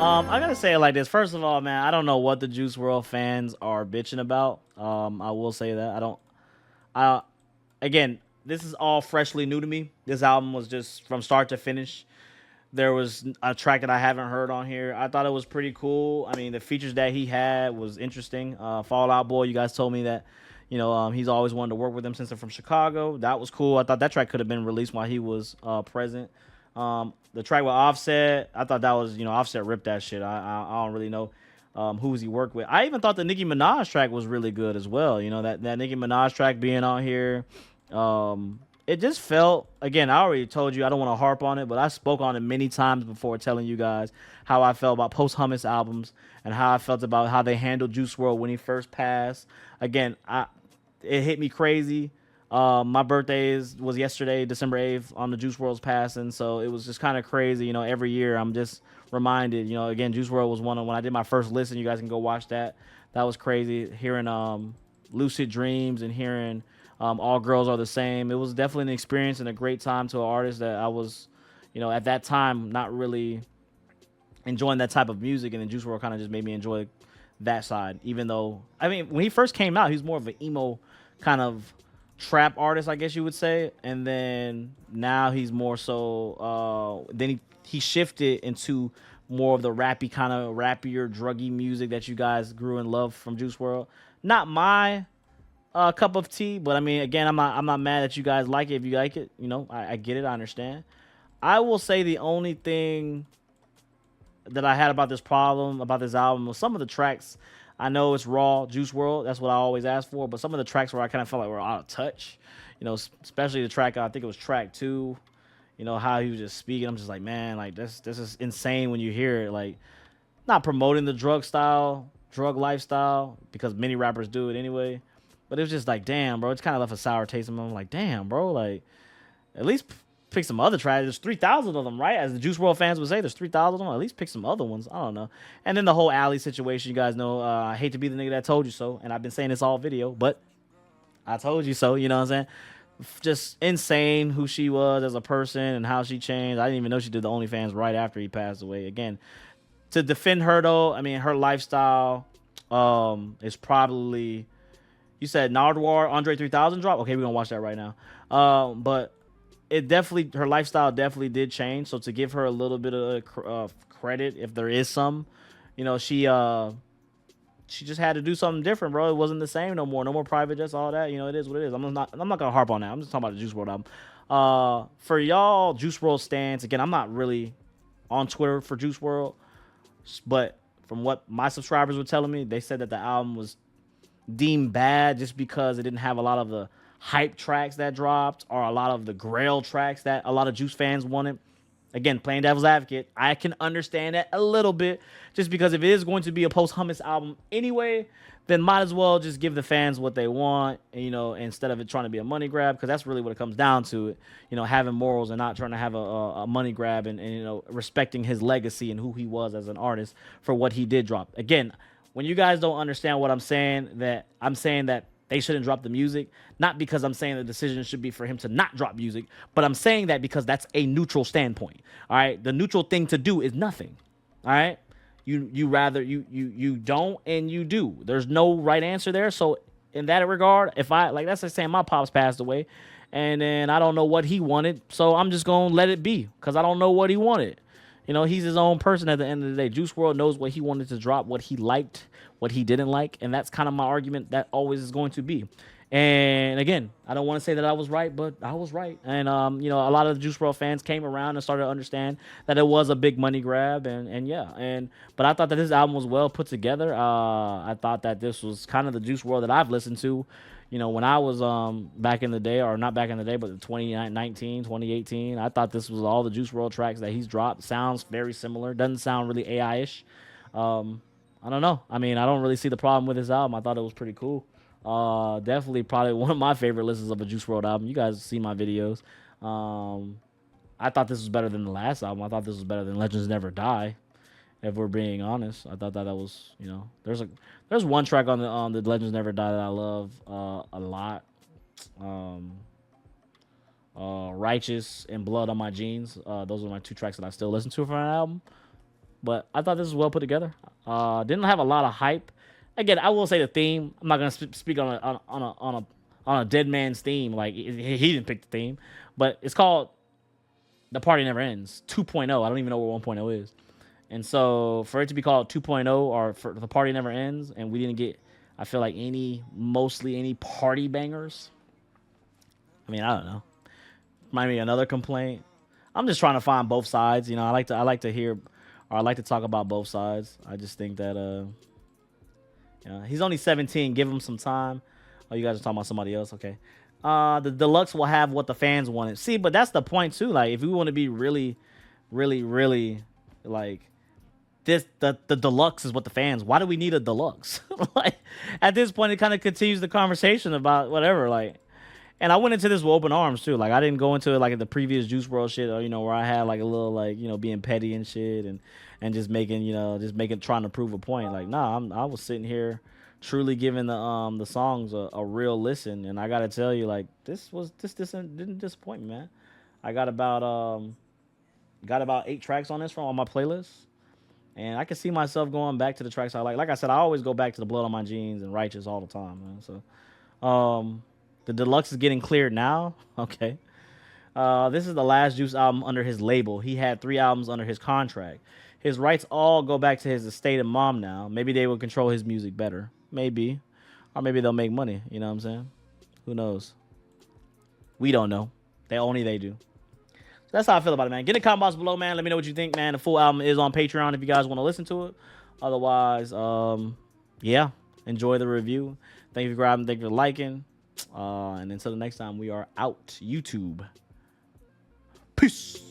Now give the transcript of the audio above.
I gotta say it like this. First of all, man, I don't know what the Juice World fans are bitching about. I will say that I don't. I Again, this is all freshly new to me. This album was just from start to finish. There was a track that I haven't heard on here. I thought it was pretty cool. I mean, the features that he had was interesting. Fallout Boy, you guys told me that, he's always wanted to work with him since they're from Chicago. That was cool. I thought that track could have been released while he was present. The track with Offset, I thought that was, Offset ripped that shit. I don't really know who's he worked with. I even thought the Nicki Minaj track was really good as well. That Nicki Minaj track being on here. It just felt, again, I already told you I don't want to harp on it, but I spoke on it many times before telling you guys how I felt about Posthumous albums and how I felt about how they handled Juice World when he first passed. Again, it hit me crazy. My birthday was yesterday, December 8th, on the Juice World's passing, so it was just kind of crazy. Every year I'm just reminded. Again, Juice World was one of when I did my first listen. You guys can go watch that. That was crazy. Hearing Lucid Dreams and hearing All Girls Are the Same. It was definitely an experience and a great time to an artist that I was, at that time not really enjoying that type of music, and then Juice World kind of just made me enjoy that side. Even though, I mean, when he first came out, he was more of an emo kind of trap artist, I guess you would say, and then now he's more so. Then he shifted into more of the rappy kind of rappier, druggy music that you guys grew in love from Juice World. Not my cup of tea, but I mean, again, I'm not mad that you guys like it. If you like it, I get it. I understand. I will say the only thing that I had about this problem about this album was some of the tracks. I know it's raw Juice World. That's what I always ask for. But some of the tracks where I kind of felt like were out of touch, especially the track, I think it was track 2. How he was just speaking. I'm just like, man, like this is insane when you hear it. Like, not promoting the drug lifestyle, because many rappers do it anyway. But it was just like, damn, bro. It's kind of left a sour taste in my mouth. Like, damn, bro. Like, at least pick some other tracks. There's 3,000 of them, right? As the Juice World fans would say, there's 3,000 of them. At least pick some other ones. I don't know. And then the whole Alley situation, you guys know. I hate to be the nigga that told you so, and I've been saying this all video, but I told you so. You know what I'm saying? Just insane who she was as a person and how she changed. I didn't even know she did the OnlyFans right after he passed away. Again, to defend her though, I mean, her lifestyle is probably. You said Nardwar Andre 3000 drop. Okay, we're gonna watch that right now. But it definitely, her lifestyle definitely did change. So to give her a little bit of credit, if there is some, she just had to do something different, bro. It wasn't the same no more. No more private jets, all that. It is what it is. I'm not gonna harp on that. I'm just talking about the Juice World album. For y'all Juice World stands, again, I'm not really on Twitter for Juice World, but from what my subscribers were telling me, they said that the album was deemed bad just because it didn't have a lot of the hype tracks that dropped or a lot of the Grail tracks that a lot of Juice fans wanted. Again, playing devil's advocate, I can understand that a little bit, just because if it is going to be a Posthumous album anyway, then might as well just give the fans what they want, instead of it trying to be a money grab, because that's really what it comes down to. Having morals and not trying to have a money grab, and respecting his legacy and who he was as an artist for what he did drop. Again, when you guys don't understand what I'm saying that they shouldn't drop the music, not because I'm saying the decision should be for him to not drop music, but I'm saying that because that's a neutral standpoint. All right, the neutral thing to do is nothing. All right, you rather you don't and you do. There's no right answer there. So in that regard, if I like, that's like saying my pops passed away, and then I don't know what he wanted, so I'm just gonna let it be because I don't know what he wanted. He's his own person at the end of the day. Juice World knows what he wanted to drop, what he liked, what he didn't like, and that's kind of my argument that always is going to be. And again, I don't want to say that I was right, but I was right. And a lot of the Juice World fans came around and started to understand that it was a big money grab, but I thought that this album was well put together. I thought that this was kind of the Juice World that I've listened to, when I was back in the day, or not back in the day, but 2019, 2018, I thought this was all the Juice World tracks that he's dropped. Sounds very similar. Doesn't sound really AI-ish. I don't know. I mean, I don't really see the problem with this album. I thought it was pretty cool. Definitely probably one of my favorite listens of a Juice World album. You guys see my videos. I thought this was better than the last album. I thought this was better than Legends Never Die. If we're being honest, I thought that was, there's one track on the Legends Never Die that I love a lot. Righteous and Blood on My Jeans. Those are my two tracks that I still listen to from an album. But I thought this was well put together. Didn't have a lot of hype. Again, I will say the theme. I'm not gonna speak on a dead man's theme. Like he didn't pick the theme, but it's called "The Party Never Ends" 2.0. I don't even know what 1.0 is. And so for it to be called 2.0 or for "The Party Never Ends," and we didn't get, I feel like mostly any party bangers. I mean, I don't know. Might be another complaint. I'm just trying to find both sides. You know, I like to hear, or I like to talk about both sides. I just think that he's only 17. Give him some time. Oh, you guys are talking about somebody else. Okay. The deluxe will have what the fans wanted. See, but that's the point too. Like, if we want to be really, really, really, like, the deluxe is what the fans. Why do we need a deluxe? Like, at this point, it kind of continues the conversation about whatever. Like, and I went into this with open arms too. Like, I didn't go into it like the previous Juice World shit, or where I had like a little like being petty and shit, and just making trying to prove a point. Like, nah, I was sitting here truly giving the songs a real listen, and I gotta tell you, like, this didn't disappoint me, man. I got about 8 tracks on this from on my playlist, and I can see myself going back to the tracks I like. Like I said, I always go back to the Blood on My Jeans and Righteous all the time, man. So, the deluxe is getting cleared now. Okay. This is the last Juice album under his label. He had 3 albums under his contract. His rights all go back to his estate and mom now. Maybe they will control his music better. Maybe. Or maybe they'll make money. You know what I'm saying? Who knows? We don't know. Only they do. So that's how I feel about it, man. Get in the comment box below, man. Let me know what you think, man. The full album is on Patreon if you guys want to listen to it. Otherwise, yeah. Enjoy the review. Thank you for grabbing. Thank you for liking. And until the next time, we are out. YouTube. Peace.